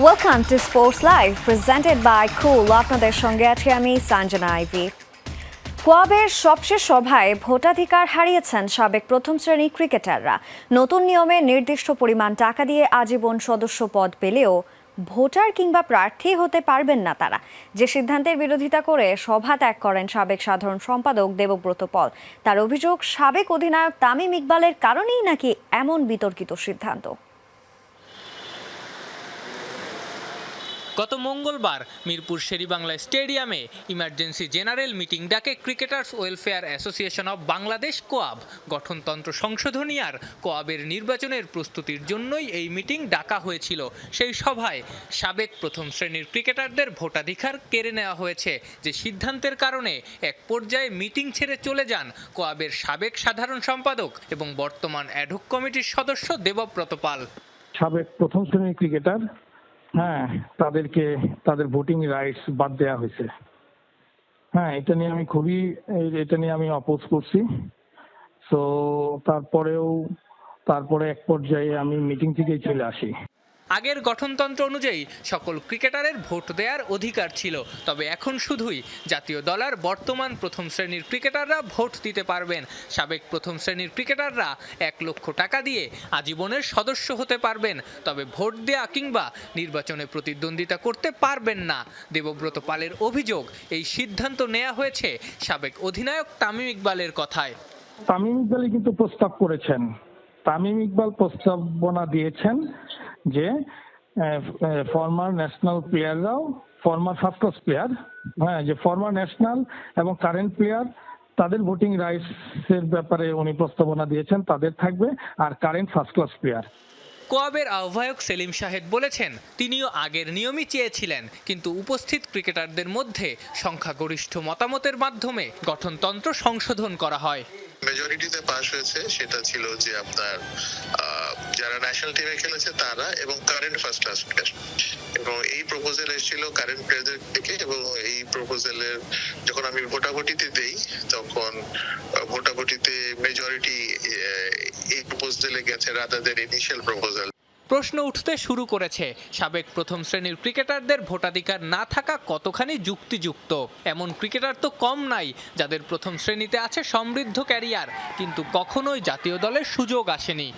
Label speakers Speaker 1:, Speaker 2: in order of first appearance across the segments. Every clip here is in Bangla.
Speaker 1: Welcome to Sports Live, presented by Cool. আপনাদের সঙ্গে আছি আমি সঞ্জনা আইভি। কোয়াবের সবশেষ সভায় ভোটাধিকার হারিয়েছেন সাবেক প্রথম শ্রেণীর ক্রিকেটাররা। নতুন নিয়মে নির্দিষ্ট পরিমাণ টাকা দিয়ে আজীবন সদস্য পদ পেলেও ভোটার কিংবা প্রার্থী হতে পারবেন না তারা। যে সিদ্ধান্তের বিরোধিতা করে সভা ত্যাগ করেন সাবেক সাধারণ সম্পাদক দেবব্রত পল। তার অভিযোগ, সাবেক অধিনায়ক তামিম ইকবালের কারণেই নাকি এমন বিতর্কিত সিদ্ধান্ত।
Speaker 2: গত মঙ্গলবার মিরপুর শেরেবাংলা স্টেডিয়ামে ইমার্জেন্সি জেনারেল মিটিং ডাকে cricketers welfare association of Bangladesh কোয়াব। গঠনতন্ত্র সংশোধনী আর কোয়াবের নির্বাচনের প্রস্তুতির জন্যই এই মিটিং ডাকা হয়েছিল। সেই সভায় সাবেক প্রথম শ্রেণীর ক্রিকেটারদের ভোটাধিকার কেড়ে নেওয়া হয়েছে, যে সিদ্ধান্তের কারণে এক পর্যায়ে মিটিং ছেড়ে চলে যান কোয়াবের সাবেক সাধারণ সম্পাদক এবং বর্তমান অ্যাডহক কমিটির সদস্য দেবব্রত পাল।
Speaker 3: সাবেক প্রথম শ্রেণীর ক্রিকেটার তাদেরকে তাদের ভোটিং রাইটস বাদ দেওয়া হয়েছে। এটা নিয়ে আমি অপোজ করছি। তারপরে এক পর্যায়ে আমি মিটিং থেকেই চলে আসি।
Speaker 2: আগের গঠনতন্ত্র অনুযায়ী সকল ক্রিকেটারের ভোট দেওয়ার অধিকার ছিল, তবে এখন শুধুই জাতীয় দলের বর্তমান প্রথম শ্রেণীর ক্রিকেটাররা ভোট দিতে পারবেন। সাবেক প্রথম শ্রেণীর ক্রিকেটাররা 1 লক্ষ টাকা দিয়ে আজীবনের সদস্য হতে পারবেন, তবে ভোট দেয়া কিংবা নির্বাচনে প্রতিদ্বন্দ্বিতা করতে পারবেন না। দেবব্রত পালের অভিযোগ, এই সিদ্ধান্ত নেওয়া হয়েছে সাবেক অধিনায়ক তামিম ইকবালের কথায়।
Speaker 3: তামিম ইকবালই কিন্তু প্রস্তাব করেছেন। তামিম ইকবাল প্রস্তাবনা দিয়েছেন যে ফর্মার ন্যাশনাল প্লেয়াররাও, ফর্মার ফার্স্ট ক্লাস প্লেয়ার, যে ফর্মার ন্যাশনাল এবং কারেন্ট প্লেয়ার, তাদের ভোটিং রাইটস এর ব্যাপারে উনি প্রস্তাবনা দিয়েছেন, তাদের থাকবে, আর কারেন্ট ফার্স্ট ক্লাস প্লেয়ার।
Speaker 2: কোয়াবের আহ্বায়ক সেলিম শাহেদ বলেছেন, তিনিও আগের নিয়মই চেয়েছিলেন, কিন্তু উপস্থিত ক্রিকেটারদের মধ্যে সংখ্যাগরিষ্ঠ মতামতের মাধ্যমে গঠনতন্ত্র সংশোধন করা হয়।
Speaker 4: মেজরিটিতে পাস হয়েছে, সেটা ছিল যে আপনার যারা ন্যাশনাল টিমে খেলেছে তারা এবং কারেন্ট ফার্স্ট ক্লাস প্লেয়ার, এবং এই প্রপোজাল এসেছিল কারেন্ট প্লেয়ারদের থেকে। এবং এই প্রপোজালের যখন আমি ভোটাভুটিতে দেই, তখন ভোটাভুটিতে মেজরিটি এই প্রপোজালে গেছে রাদার দ্যান ইনিশিয়াল প্রপোজাল।
Speaker 2: প্রশ্ন উঠতে শুরু করেছে, সাবেক প্রথম শ্রেণীর ক্রিকেটারদের ভোটাধিকার না থাকা কতখানি যুক্তিযুক্ত। এমন ক্রিকেটার তো কম নাই যাদের প্রথম শ্রেণীতে আছে সমৃদ্ধ ক্যারিয়ার, কিন্তু কখনোই জাতীয় দলের সুযোগ আসেনি।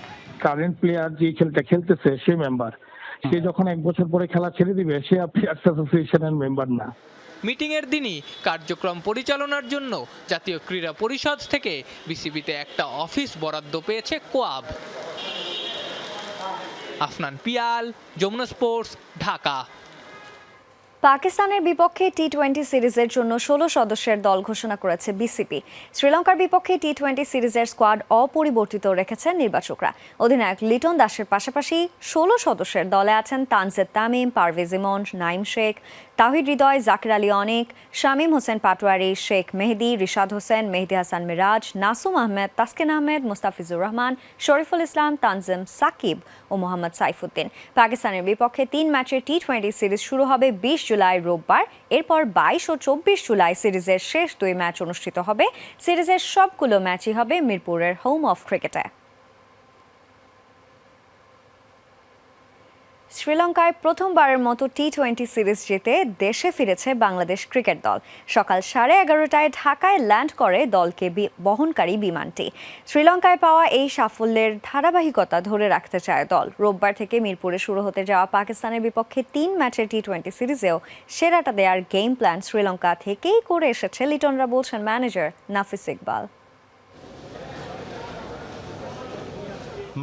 Speaker 3: কারেন্ট প্লেয়ার যে খেলটা খেলতেছে সে মেম্বার, সে যখন 1 বছর পরে খেলা ছেড়ে দিবে, সে প্লেয়ার্স অ্যাসোসিয়েশনের মেম্বার না।
Speaker 2: মিটিংয়ের দিনই কার্যক্রম পরিচালনার জন্য জাতীয় ক্রীড়া পরিষদ থেকে বিসিবিতে একটা অফিস বরাদ্দ পেয়েছে কোয়াব। আফনান পিয়াল, যমুনা স্পোর্টস, ঢাকা।
Speaker 1: পাকিস্তানের বিপক্ষে টি-20 সিরিজের জন্য 16 সদস্যের দল ঘোষণা করেছে বিসিবি। শ্রীলঙ্কার বিপক্ষে টি-20 সিরিজের স্কোয়াড অপরিবর্তিত রেখেছেন নির্বাচকরা। অধিনায়ক লিটন দাসের পাশাপাশি 16 সদস্যের দলে আছেন তানজিদ তামিম, পারভেজ ইমন, নাইম শেখ, তাওহিদ হৃদয়, জাকির আলী অনিক, শামীম হোসেন পাটোয়ারি, শেখ মেহেদি, রিশাদ হোসেন, মেহেদি হাসান মিরাজ, নাসুম আহমেদ, তাসকিন আহমেদ, মুস্তাফিজুর রহমান, শরীফুল ইসলাম, তানজিম সাকিব ও মোহাম্মদ সাইফুদ্দিন। পাকিস্তানের বিপক্ষে 3 ম্যাচের টি-20 সিরিজ শুরু হবে 20 জুলাই রোববার। এরপর 22 ও 24 জুলাই সিরিজের শেষ 2 ম্যাচ অনুষ্ঠিত হবে। সিরিজের সবগুলো ম্যাচই হবে মিরপুরের হোম অফ ক্রিকেটে। শ্রীলঙ্কায় প্রথমবারের মতো টি-20 সিরিজ জিতে দেশে ফিরেছে বাংলাদেশ ক্রিকেট দল। সকাল 11:30টায় ঢাকায় ল্যান্ড করে দলকে বহনকারী বিমানটি। শ্রীলঙ্কায় পাওয়া এই সাফল্যের ধারাবাহিকতা ধরে রাখতে চায় দল। রোববার থেকে মিরপুরে শুরু হতে যাওয়া পাকিস্তানের বিপক্ষে 3 ম্যাচের টি-20 সিরিজেও সেরাটা দেওয়ার গেম প্ল্যান শ্রীলঙ্কা থেকেই করে এসেছে লিটনরা, বলছেন ম্যানেজার নাফিস ইকবাল।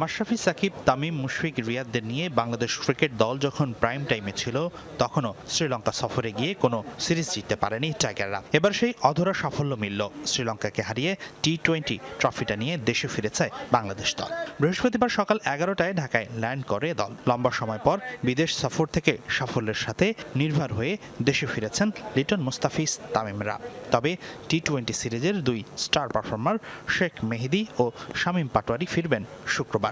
Speaker 5: মাশরাফি, সাকিব, তামিম, মুশফিক, রিয়াদদের নিয়ে বাংলাদেশ ক্রিকেট দল যখন প্রাইম টাইমে ছিল, তখনও শ্রীলঙ্কা সফরে গিয়ে কোনো সিরিজ জিততে পারেনি টাইগাররা। এবার সেই অধরা সাফল্য মিলল। শ্রীলঙ্কাকে হারিয়ে টি-20 ট্রফিটা নিয়ে দেশে ফিরেছে বাংলাদেশ দল। বৃহস্পতিবার সকাল 11টায় ঢাকায় ল্যান্ড করে দল। লম্বা সময় পর বিদেশ সফর থেকে সাফল্যের সাথে নির্ভর হয়ে দেশে ফিরেছেন লিটন, মুস্তাফিজ, তামিমরা। তবে টি-20 সিরিজের 2 স্টার পারফর্মার শেখ মেহেদি ও শামীম পাটোয়ারি ফিরবেন শুক্রবার।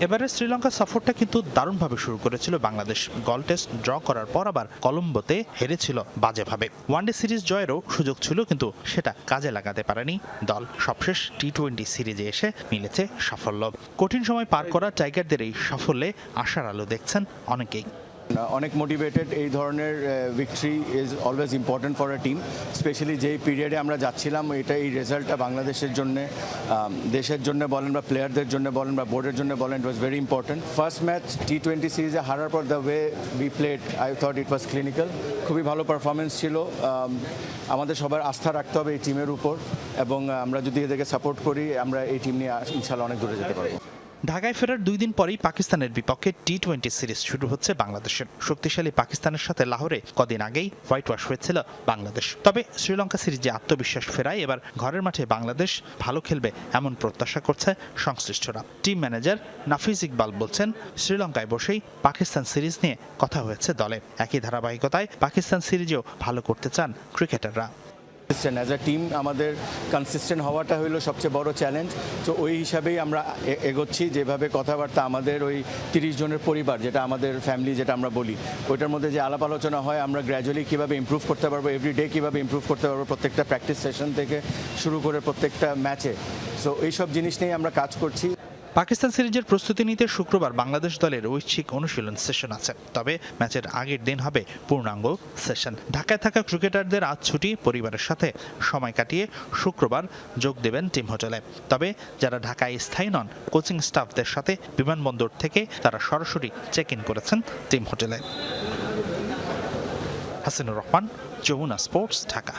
Speaker 5: এবারে শ্রীলঙ্কা সফরটা কিন্তু দারুণভাবে শুরু করেছিল বাংলাদেশ। গল টেস্ট ড্র করার পর আবার কলম্বোতে হেরেছিল বাজেভাবে। ওয়ানডে সিরিজ জয়েরও সুযোগ ছিল, কিন্তু সেটা কাজে লাগাতে পারেনি দল। সবশেষ টি-20 সিরিজে এসে মিলেছে সাফল্য। কঠিন সময় পার করা টাইগারদের এই সাফল্যে আশার আলো দেখছেন অনেকেই।
Speaker 6: অনেক মোটিভেটেড। এই ধরনের victory is always important for a team, specially যেই পিরিয়ডে আমরা যাচ্ছিলাম। এই রেজাল্টটা বাংলাদেশের জন্য, দেশের জন্য বলেন বা প্লেয়ারদের জন্য বলেন বা বোর্ডের জন্য বলেন, it was very important. First match টি-20 সিরিজে হারার পর the way we played, I thought it was clinical. খুবই ভালো পারফরমেন্স ছিল। আমাদের সবার আস্থা রাখতে হবে এই টিমের উপর, এবং আমরা যদি এদেরকে সাপোর্ট করি, আমরা এই টিম নিয়ে ইনশাল্লাহ অনেক দূরে যেতে পারবো।
Speaker 5: ঢাকায় ফেরার 2 দিন পরেই পাকিস্তানের বিপক্ষে টি-20 সিরিজ শুরু হচ্ছে বাংলাদেশের। শক্তিশালী পাকিস্তানের সাথে লাহোরে কদিন আগেই হোয়াইট ওয়াশ হয়েছিল বাংলাদেশ। তবে শ্রীলঙ্কা সিরিজে আত্মবিশ্বাস ফেরায় এবার ঘরের মাঠে বাংলাদেশ ভালো খেলবে এমন প্রত্যাশা করছে সংশ্লিষ্টরা। টিম ম্যানেজার নাফিজ ইকবাল বলছেন, শ্রীলঙ্কায় বসেই পাকিস্তান সিরিজ নিয়ে কথা হয়েছে দলে। একই ধারাবাহিকতায় পাকিস্তান সিরিজেও ভালো করতে চান ক্রিকেটাররা।
Speaker 6: অ্যাজ আ টিম আমাদের কনসিস্টেন্ট হওয়াটা হলো সবচেয়ে বড় চ্যালেঞ্জ। তো ওই হিসাবেই আমরা এগোচ্ছি। যেভাবে কথাবার্তা আমাদের ওই 30 জনের পরিবার, যেটা আমাদের ফ্যামিলি যেটা আমরা বলি, ওইটার মধ্যে যে আলাপ আলোচনা হয়, আমরা গ্র্যাজুয়ালি কীভাবে ইমপ্রুভ করতে পারবো, এভরিডে কীভাবে ইমপ্রুভ করতে পারবো, প্রত্যেকটা প্র্যাকটিস সেশন থেকে শুরু করে প্রত্যেকটা ম্যাচে। সো এইসব জিনিস নিয়ে আমরা কাজ করছি।
Speaker 5: পাকিস্তান সিরিজের প্রস্তুতি নিতে শুক্রবার বাংলাদেশ দলের ঐচ্ছিক অনুশীলন সেশন আছে। তবে ম্যাচের আগের দিন হবে পূর্ণাঙ্গ সেশন। ঢাকায় থাকা ক্রিকেটারদের আজ ছুটি, পরিবারের সাথে সময় কাটিয়ে শুক্রবার যোগ দেবেন টিম হোটেলে। তবে যারা ঢাকায় স্থায়ী নন, কোচিং স্টাফদের সাথে বিমানবন্দর থেকে তারা সরাসরি চেক ইন করেছেন টিম হোটেলে। হাসিনুর রহমান, যমুনা স্পোর্টস, ঢাকা।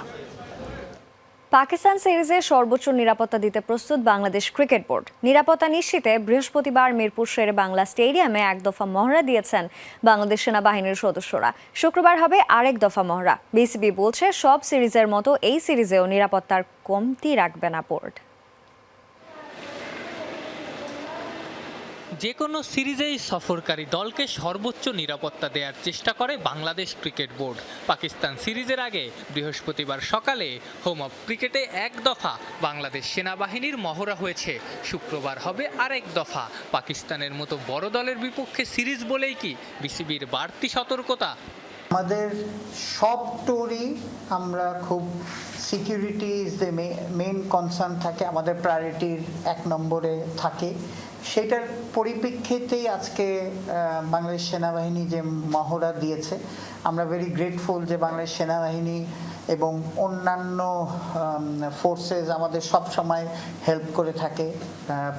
Speaker 1: পাকিস্তান সিরিজে সর্বোচ্চ নিরাপত্তা দিতে প্রস্তুত বাংলাদেশ ক্রিকেট বোর্ড। নিরাপত্তা নিশ্চিতে বৃহস্পতিবার মিরপুর শেরে বাংলা স্টেডিয়ামে 1 দফা মহড়া দিয়েছেন বাংলাদেশ সেনাবাহিনীর সদস্যরা। শুক্রবার হবে আরেক দফা মহড়া। বিসিবি বলছে, সব সিরিজের মতো এই সিরিজেও নিরাপত্তার কমতি রাখবে না বোর্ড।
Speaker 2: যে কোনো সিরিজেই সফরকারী দলকে সর্বোচ্চ নিরাপত্তা দেওয়ার চেষ্টা করে বাংলাদেশ ক্রিকেট বোর্ড। পাকিস্তান সিরিজের আগে বৃহস্পতিবার সকালে হোম অফ ক্রিকেটে 1 দফা বাংলাদেশ সেনাবাহিনীর মহড়া হয়েছে। শুক্রবার হবে আরেক দফা। পাকিস্তানের মতো বড় দলের বিপক্ষে সিরিজ বলেই কি বিসিবির বাড়তি সতর্কতা?
Speaker 7: আমাদের সব টুরই আমরা খুব security is the main concern থাকে, আমাদের প্রায়োরিটির 1 নম্বরে থাকে। সেটার পরিপ্রেক্ষিতেই আজকে বাংলাদেশ সেনাবাহিনী যে মহড়া দিয়েছে, আমরা ভেরি গ্রেটফুল যে বাংলাদেশ সেনাবাহিনী এবং অন্যান্য ফোর্সেস আমাদের সব সময় হেল্প করে থাকে,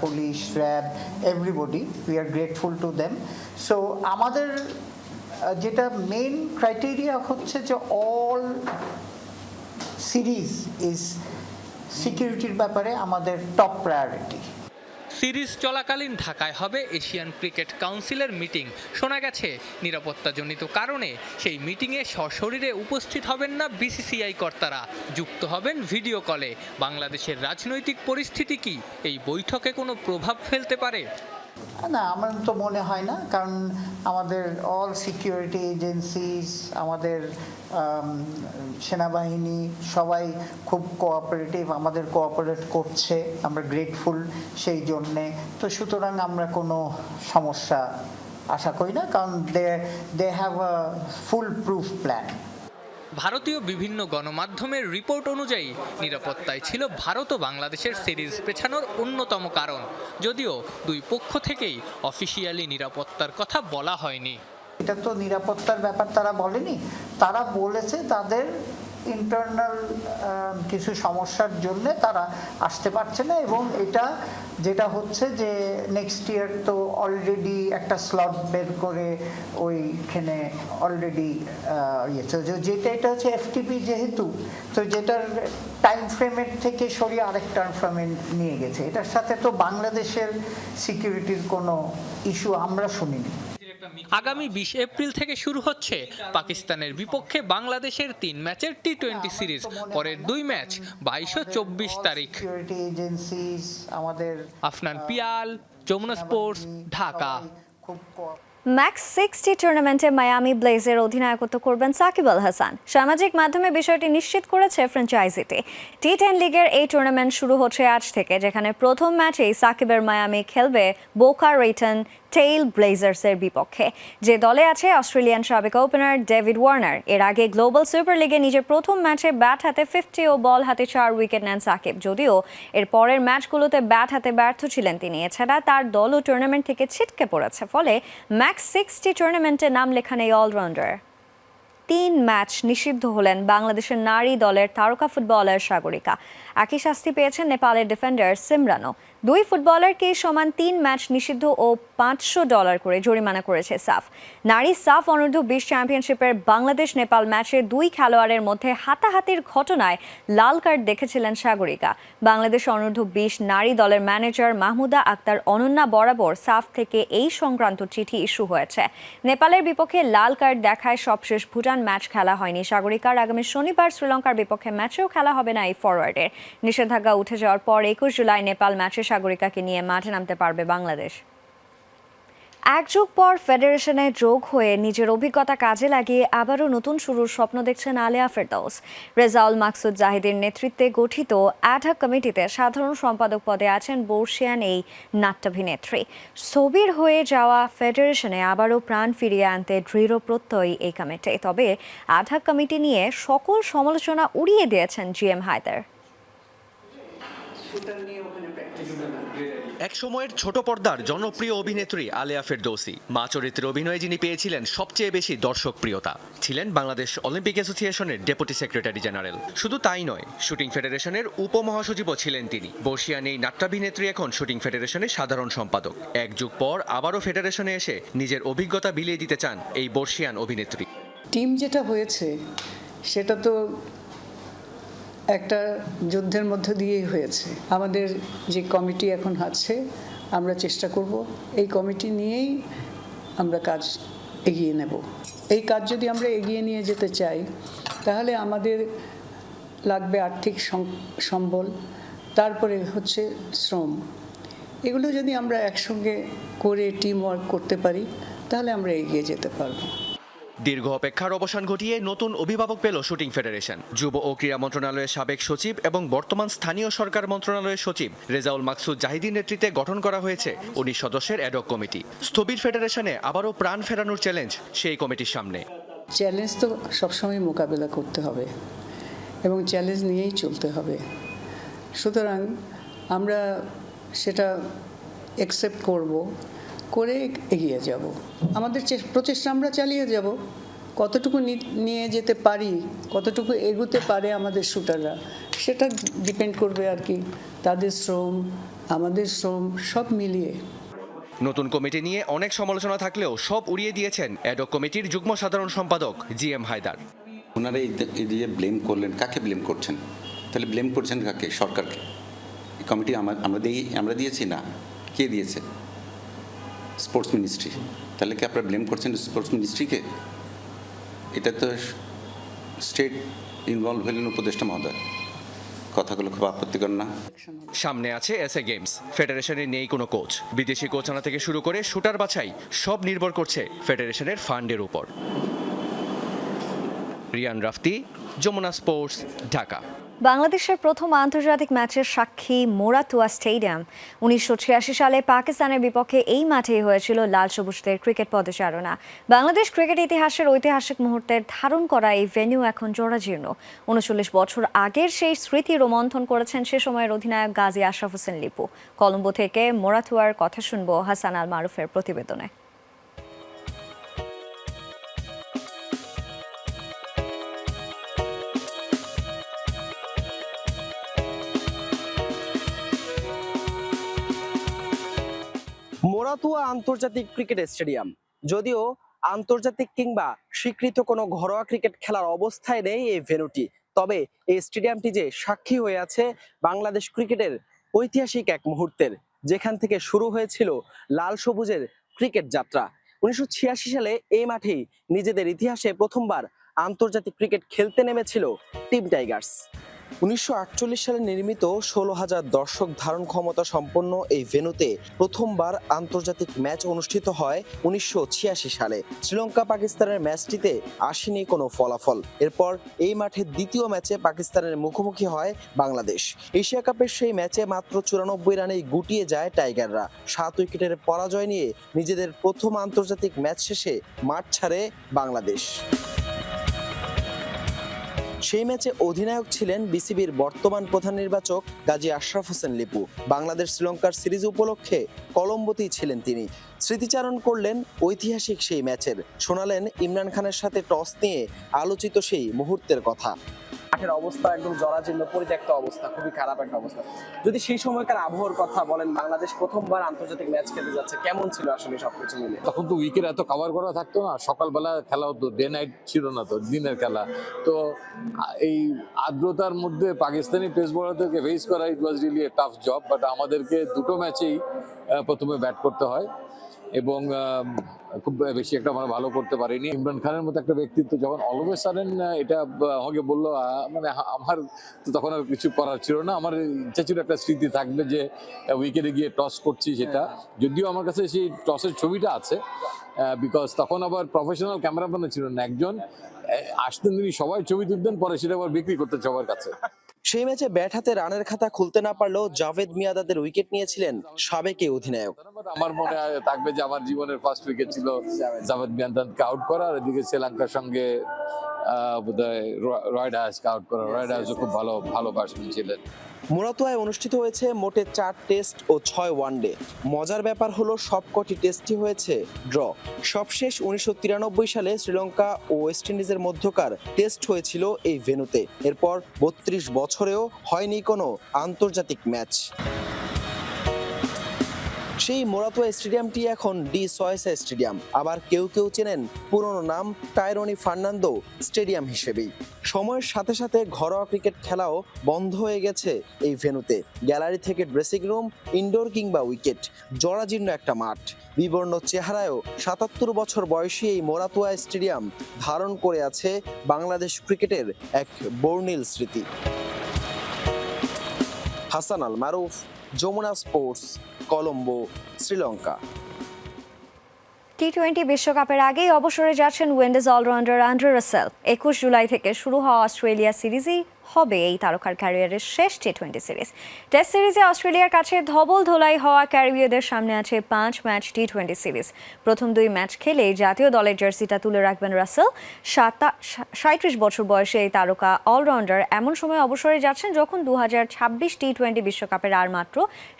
Speaker 7: police, RAB, everybody, we are grateful to them. So আমাদের যেটা মেইন ক্রাইটেরিয়া হচ্ছে যে অল সিরিজ ইজ সিকিউরিটির ব্যাপারে আমাদের টপ প্রায়োরিটি।
Speaker 2: সিরিজ চলাকালীন ঢাকায় হবে এশিয়ান ক্রিকেট কাউন্সিলের মিটিং। শোনা গেছে নিরাপত্তাজনিত কারণে সেই মিটিংয়ে সশরীরে উপস্থিত হবেন না বিসিসিআই কর্তারা, যুক্ত হবেন ভিডিও কলে। বাংলাদেশের রাজনৈতিক পরিস্থিতি কি এই বৈঠকে কোনো প্রভাব ফেলতে পারে?
Speaker 7: না, আমার তো মনে হয় না, কারণ আমাদের অল সিকিউরিটি এজেন্সিস, আমাদের সেনাবাহিনী সবাই খুব কোঅপারেটিভ, আমাদের কোঅপারেট করছে, আমরা গ্রেটফুল সেই জন্যে। তো সুতরাং আমরা কোনো সমস্যা আশা করি না, কারণ they have a foolproof plan.
Speaker 2: ভারতীয় বিভিন্ন গণমাধ্যমের রিপোর্ট অনুযায়ী নিরাপত্তায় ছিল ভারত ও বাংলাদেশের সিরিজ পেছানোর অন্যতম কারণ, যদিও দুই পক্ষ থেকেই অফিসিয়ালি নিরাপত্তার কথা বলা হয়নি।
Speaker 7: এটা তো নিরাপত্তার ব্যাপার তারা বলেনি, তারা বলেছে তাদের ইন্টারনাল কিছু সমস্যার জন্য তারা আসতে পারছে না, এবং এটা যেটা হচ্ছে যে নেক্সট ইয়ার তো অলরেডি একটা স্লট বের করে ওইখানে অলরেডি যেটা এটা হচ্ছে এফটিপি যেহেতু, তো যেটার টাইম ফ্রেমের থেকে সরিয়ে আরেক টাইম ফ্রেমে নিয়ে গেছে। এটার সাথে তো বাংলাদেশের সিকিউরিটির কোনো ইস্যু আমরা শুনিনি।
Speaker 2: আগামী 20 এপ্রিল থেকে শুরু হচ্ছে পাকিস্তানের বিপক্ষে বাংলাদেশের 3 ম্যাচের টি-20 সিরিজ। পরের 2 ম্যাচ 22 ও 24 তারিখ।
Speaker 7: আমাদের
Speaker 2: আফনান পিয়াল, যমুনা স্পোর্টস, ঢাকা।
Speaker 7: খুব
Speaker 1: ম্যাক্স 60 টুর্নামেন্টে মায়ামি ব্লেজের অধিনায়কত্ব করবেন সাকিব আল হাসান। সামাজিক মাধ্যমে বিষয়টি নিশ্চিত করেছে ফ্র্যাঞ্চাইজিটি। টি10 লিগের এই টুর্নামেন্ট শুরু হচ্ছে আজ থেকে, যেখানে প্রথম ম্যাচেই সাকিবের মায়ামি খেলবে বোকা রেটন টেইল ব্লেজার্সের বিপক্ষে, যে দলে আছে অস্ট্রেলিয়ান সাবেক ওপেনার ডেভিড ওয়ার্নার। এর আগে গ্লোবাল সুপার লিগে নিজের প্রথম ম্যাচে ব্যাট হাতে 50 ও বল হাতে 4 উইকেট নেন সাকিব, যদিও এর পরের ম্যাচগুলোতে ব্যাট হাতে ব্যর্থ ছিলেন তিনি। এছাড়া তার দলও টুর্নামেন্ট থেকে ছিটকে পড়েছে, ফলে ম্যাক্স 60 টুর্নামেন্টে নাম লেখান এই অলরাউন্ডার। 3 ম্যাচ নিষিদ্ধ হলেন বাংলাদেশের নারী দলের তারকা ফুটবলার সাগরিকা। একই শাস্তি পেয়েছেন নেপালের ডিফেন্ডার সিমরানও। 2 ফুটবলারকে সমান 3 ম্যাচ নিষিদ্ধ ও $500 করে জরিমানা করেছে সাফ। নারী সাফ অনূর্ধ্ব 20 চ্যাম্পিয়নশিপের বাংলাদেশ নেপাল ম্যাচে 2 খেলোয়াড়ের মধ্যে হাতাহাতির ঘটনায় লাল কার্ড দেখেছিলেন সাগরিকা। বাংলাদেশ অনূর্ধ্ব 20 নারী দলের ম্যানেজার মাহমুদা আক্তার অনন্যা বরাবর সাফ থেকে এই সংক্রান্ত চিঠি ইস্যু হয়েছে। নেপালের বিপক্ষে লাল কার্ড দেখায় সবশেষ ভুটান ম্যাচ খেলা হয়নি সাগরিকার। আগামী শনিবার শ্রীলঙ্কার বিপক্ষে ম্যাচেও খেলা হবে না এই ফরওয়ার্ডের। নিষেধাজ্ঞা উঠে যাওয়ার পর 21 জুলাই নেপাল ম্যাচে সাগরিকাকে নিয়ে মাঠে নামতে পারবে বাংলাদেশ। এক যুগ পর ফেডারেশনে যোগ হয়ে নিজের অভিজ্ঞতা কাজে লাগিয়ে আবারও নতুন শুরুর স্বপ্ন দেখছেন আলেয়া ফেরদৌস। রেজাউল মাকসুদ জাহিদের নেতৃত্বে গঠিত অ্যাডহক কমিটিতে সাধারণ সম্পাদক পদে আছেন বর্ষিয়ান এই নাট্যাভিনেত্রী। স্থবির হয়ে যাওয়া ফেডারেশনে আবারও প্রাণ ফিরিয়ে আনতে দৃঢ় প্রত্যয়ী এই কমিটি। তবে অ্যাডহক কমিটি নিয়ে সকল সমালোচনা উড়িয়ে দিয়েছেন জিএম হায়দার।
Speaker 8: এক সময়ের ছোট পর্দার জনপ্রিয় অভিনেত্রী আলেয়া ফেরদৌসী মা চরিত্রে অভিনয়ে যিনি পেয়েছিলেন সবচেয়ে বেশি দর্শক প্রিয়তা, ছিলেন বাংলাদেশ অলিম্পিক অ্যাসোসিয়েশনের ডেপুটি সেক্রেটারি জেনারেল। শুধু তাই নয়, শুটিং ফেডারেশনের উপমহাসচিবও ছিলেন তিনি। বর্ষিয়ান এই নাট্যাভিনেত্রী এখন শুটিং ফেডারেশনের সাধারণ সম্পাদক। এক যুগ পর আবারও ফেডারেশনে এসে নিজের অভিজ্ঞতা বিলিয়ে দিতে চান এই বর্ষিয়ান অভিনেত্রী।
Speaker 9: টিম যেটা হয়েছে সেটা তো একটা যুদ্ধের মধ্য দিয়েই হয়েছে। আমাদের যে কমিটি এখন আছে, আমরা চেষ্টা করব এই কমিটি নিয়েই আমরা কাজ এগিয়ে নেব। এই কাজ যদি আমরা এগিয়ে নিয়ে যেতে চাই, তাহলে আমাদের লাগবে আর্থিক সম্বল, তারপরে হচ্ছে শ্রম। এগুলো যদি আমরা একসঙ্গে করে টিম ওয়ার্ক করতে পারি, তাহলে আমরা এগিয়ে যেতে পারবো।
Speaker 8: দীর্ঘ অপেক্ষার অবসান ঘটিয়ে নতুন অভিভাবক পেল শুটিং ফেডারেশন। যুব ও ক্রীড়া মন্ত্রণালয়ের সাবেক সচিব এবং বর্তমান স্থানীয় সরকার মন্ত্রণালয়ের সচিব রেজাউল মাকসুদ জাহিদের নেতৃত্বে গঠন করা হয়েছে 19 সদস্যের অ্যাডহক কমিটি। স্থবির ফেডারেশনে আবারও প্রাণ ফেরানোর চ্যালেঞ্জ সেই কমিটির সামনে।
Speaker 9: চ্যালেঞ্জ তো সবসময় মোকাবেলা করতে হবে এবং চ্যালেঞ্জ নিয়েই চলতে হবে। সুতরাং আমরা সেটা অ্যাকসেপ্ট করে এগিয়ে যাব। আমাদের প্রচেষ্টা আমরা চালিয়ে যাব। কতটুকু নিয়ে যেতে পারি, কতটুকু এগোতে পারে আমাদের শুটাররা, সেটা ডিপেন্ড করবে আর কি, তাদের শ্রম, আমাদের শ্রম সব মিলিয়ে।
Speaker 8: নতুন কমিটি নিয়ে অনেক সমালোচনা থাকলেও সব উড়িয়ে দিয়েছেন অ্যাডহক কমিটির যুগ্ম সাধারণ সম্পাদক জিএম হায়দার।
Speaker 10: ওনারা এই যে ব্লেম করলেন, কাকে ব্লেম করছেন? তাহলে ব্লেম করছেন কাকে? সরকারকে। এই কমিটি আমরা দিয়েছি না, কে দিয়েছে? Sports ministry. তাহলে কি আপনারা ব্লেম করছেন স্পোর্টস মিনিস্ট্রিকে? এটা তো স্টেট ইনভলভ হলেন উপদেষ্টা মহোদয়। কথাগুলো খুব আপত্তিকর না?
Speaker 8: সামনে আছে এসএ গেমস। ফেডারেশনের নেই কোনো কোচ। বিদেশি কোচ আনা থেকে শুরু করে শুটার বাছাই সব নির্ভর করছে ফেডারেশনের ফান্ডের উপর। রিয়ান রাফতি, যমুনা স্পোর্টস, ঢাকা।
Speaker 1: বাংলাদেশের প্রথম আন্তর্জাতিক ম্যাচের সাক্ষী মোরাতুয়া স্টেডিয়াম। 1986 সালে পাকিস্তানের বিপক্ষে এই মাঠেই হয়েছিল লাল সবুজদের ক্রিকেট পদচারণা। বাংলাদেশ ক্রিকেট ইতিহাসের ঐতিহাসিক মুহূর্তের ধারণ করা এই ভেন্যু এখন জরাজীর্ণ। 39 বছর আগের সেই স্মৃতি রোমন্থন করেছেন সে সময়ের অধিনায়ক গাজী আশরাফ হোসেন লিপু। কলম্বো থেকে মোরাতুয়ার কথা শুনব হাসান আল মারুফের প্রতিবেদনে।
Speaker 11: মোরাতুয়া আন্তর্জাতিক ক্রিকেট স্টেডিয়াম যদিও আন্তর্জাতিক কিংবা স্বীকৃত কোনো ঘরোয়া ক্রিকেট খেলার অবস্থায় নেই এই ভেন্যুটি, তবে এই স্টেডিয়ামটি যে সাক্ষী হয়ে আছে বাংলাদেশ ক্রিকেটের ঐতিহাসিক এক মুহূর্তের, যেখান থেকে শুরু হয়েছিল লাল সবুজের ক্রিকেট যাত্রা। 1986 সালে এই মাঠেই নিজেদের ইতিহাসে প্রথমবার আন্তর্জাতিক ক্রিকেট খেলতে নেমেছিল টিম টাইগার্স। 1948 সালে নির্মিত 16,000 দর্শক ধারণ ক্ষমতা সম্পন্ন এই ভেন্যুতে প্রথমবার আন্তর্জাতিক ম্যাচ অনুষ্ঠিত হয় 1986 সালে। শ্রীলঙ্কা পাকিস্তানের ম্যাচটিতে আসেনি কোনো ফলাফল। এরপর এই মাঠে দ্বিতীয় ম্যাচে পাকিস্তানের মুখোমুখি হয় বাংলাদেশ। এশিয়া কাপের সেই ম্যাচে মাত্র 94 রানেই গুটিয়ে যায় টাইগাররা। 7 উইকেটের পরাজয় নিয়ে নিজেদের প্রথম আন্তর্জাতিক ম্যাচ শেষে মাঠ ছাড়ে বাংলাদেশ। সেই ম্যাচে অধিনায়ক ছিলেন বিসিবির বর্তমান প্রধান নির্বাচক গাজী আশরাফ হোসেন লিপু। বাংলাদেশ শ্রীলঙ্কার সিরিজ উপলক্ষে কলম্বোতেই ছিলেন তিনি। স্মৃতিচারণ করলেন ঐতিহাসিক সেই ম্যাচের, শোনালেন ইমরান খানের সাথে টস নিয়ে আলোচিত সেই মুহূর্তের কথা। মাঠের অবস্থা একদম জরাজীর্ণ, পরিত্যক্ত অবস্থা, খুবই খারাপ একটা অবস্থা। যদি সেই সময়কার আবহাওয়ার কথা বলেন, বাংলাদেশ প্রথমবার আন্তর্জাতিক ম্যাচ খেলতে যাচ্ছে, কেমন ছিল আসলে সবকিছু মিলে?
Speaker 12: তখন তো উইকেট এত কভার করা থাকতো না, সকালবেলা খেলা হতো, ডে নাইট ছিল না, তো দিনের খেলা। তো এই আর্দ্রতার মধ্যে পাকিস্তানি পেস বোলারদেরকে ফেস করা it was really a tough job. But আমাদেরকে দুটো ম্যাচেই প্রথমে ব্যাট করতে হয় এবং খুব বেশি একটা আমরা ভালো করতে পারিনি। ইমরান খানের মতো একটা ব্যক্তিত্ব যখন অলওয়েজ সাডেন এটা আমাকে বললো, মানে আমার তো তখন আর কিছু করার ছিল না। আমার ইচ্ছা ছিল একটা স্মৃতি থাকবে যে উইকেটে গিয়ে টস করছি, সেটা যদিও আমার কাছে সেই টসের ছবিটা আছে, বিকজ তখন আবার প্রফেশনাল ক্যামেরাম্যানও ছিল না একজন, আসতেন তিনি সবাই ছবি তুলতেন, পরে সেটা আবার বিক্রি করতেন সবার কাছে।
Speaker 11: সেই ম্যাচে ব্যাট হাতে রানের খাতা খুলতে না পারলেও জাভেদ মিয়াঁদাদের উইকেট নিয়েছিলেন সাবেক এই অধিনায়ক।
Speaker 12: আমার মনে থাকবে যে আমার জীবনের ফার্স্ট উইকেট ছিল জাভেদ মিয়াঁদাদকে আউট করা, আর এদিকে শ্রীলঙ্কার সঙ্গে বোধহয় রয়ড হায়াসকে আউট করা। রয়ড হায়াসও খুব ভালো ব্যাটসম্যান ছিলেন।
Speaker 11: মুরাতোয়ায় অনুষ্ঠিত হয়েছে মোটে 4 টেস্ট ও 6 ওয়ানডে। মজার ব্যাপার হলো সবকটি টেস্টই হয়েছে ড্র। সবশেষ 1993 সালে শ্রীলঙ্কা ও ওয়েস্ট ইন্ডিজের মধ্যকার টেস্ট হয়েছিল এই ভেন্যুতে। এরপর 32 বছরেও হয়নি কোনো আন্তর্জাতিক ম্যাচ। সেই মোরাতোয়া স্টেডিয়ামটি এখন ডি সয়েসা স্টেডিয়াম, আবার কেউ কেউ চেনেন পুরনো নাম টাইরনি ফার্নান্দো স্টেডিয়াম হিসেবেই। সময়ের সাথে সাথে ঘরোয়া ক্রিকেট খেলাও বন্ধ হয়ে গেছে এই ভেন্যুতে। গ্যালারি থেকে ড্রেসিং রুম, ইনডোর কিংবা উইকেট, জরাজীর্ণ একটা মাঠ। বিবর্ণ চেহারায়ও 77 বছর বয়সী এই মোরাতোয়া স্টেডিয়াম ধারণ করে আছে বাংলাদেশ ক্রিকেটের এক বর্ণিল স্মৃতি। হাসান আল মারুফ, যমুনা স্পোর্টস, কলম্বো, শ্রীলঙ্কা।
Speaker 1: টি-20 বিশ্বকাপের আগেই অবসরে যাচ্ছেন Windies all-rounder Andre Russell. 21 July থেকে শুরু হওয়া অস্ট্রেলিয়া সিরিজই হবে এই তারকার ক্যারিয়ারের শেষ টি-20 সিরিজ। টেস্ট সিরিজে অস্ট্রেলিয়ার কাছে ধবল ধোলাই হওয়া ক্যারিবীয়দের সামনে আছে 5 ম্যাচ টি-20 সিরিজ। প্রথম 2 ম্যাচ খেলেই জাতীয় দলের জার্সিটা তুলে রাখবেন রাসেল। 37 বছর বয়সে এই তারকা অলরাউন্ডার এমন সময় অবসরে যাচ্ছেন যখন 2026 টি-20 বিশ্বকাপের আর মাত্র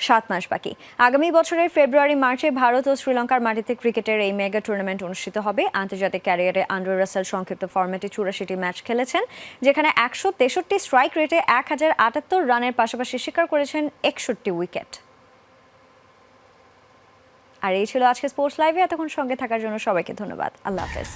Speaker 1: 7 মাস বাকি। আগামী বছরের ফেব্রুয়ারি-মার্চে ভারত ও শ্রীলঙ্কার মাটিতে ক্রিকেটের এই মেগা টুর্নামেন্ট অনুষ্ঠিত হবে। আন্তর্জাতিক ক্যারিয়ারে অ্যান্ড্রে রাসেল সংক্ষিপ্ত ফরম্যাটে 84টি ম্যাচ খেলেছেন, যেখানে 163 স্ট্রাইক রেটে 1078 রানের পাশাপাশি শিকার করেছেন 61 উইকেট। আর এই ছিল আজকে স্পোর্টস লাইভে। এতক্ষণ সঙ্গে থাকার জন্য সবাইকে ধন্যবাদ। আল্লাহ হাফেজ।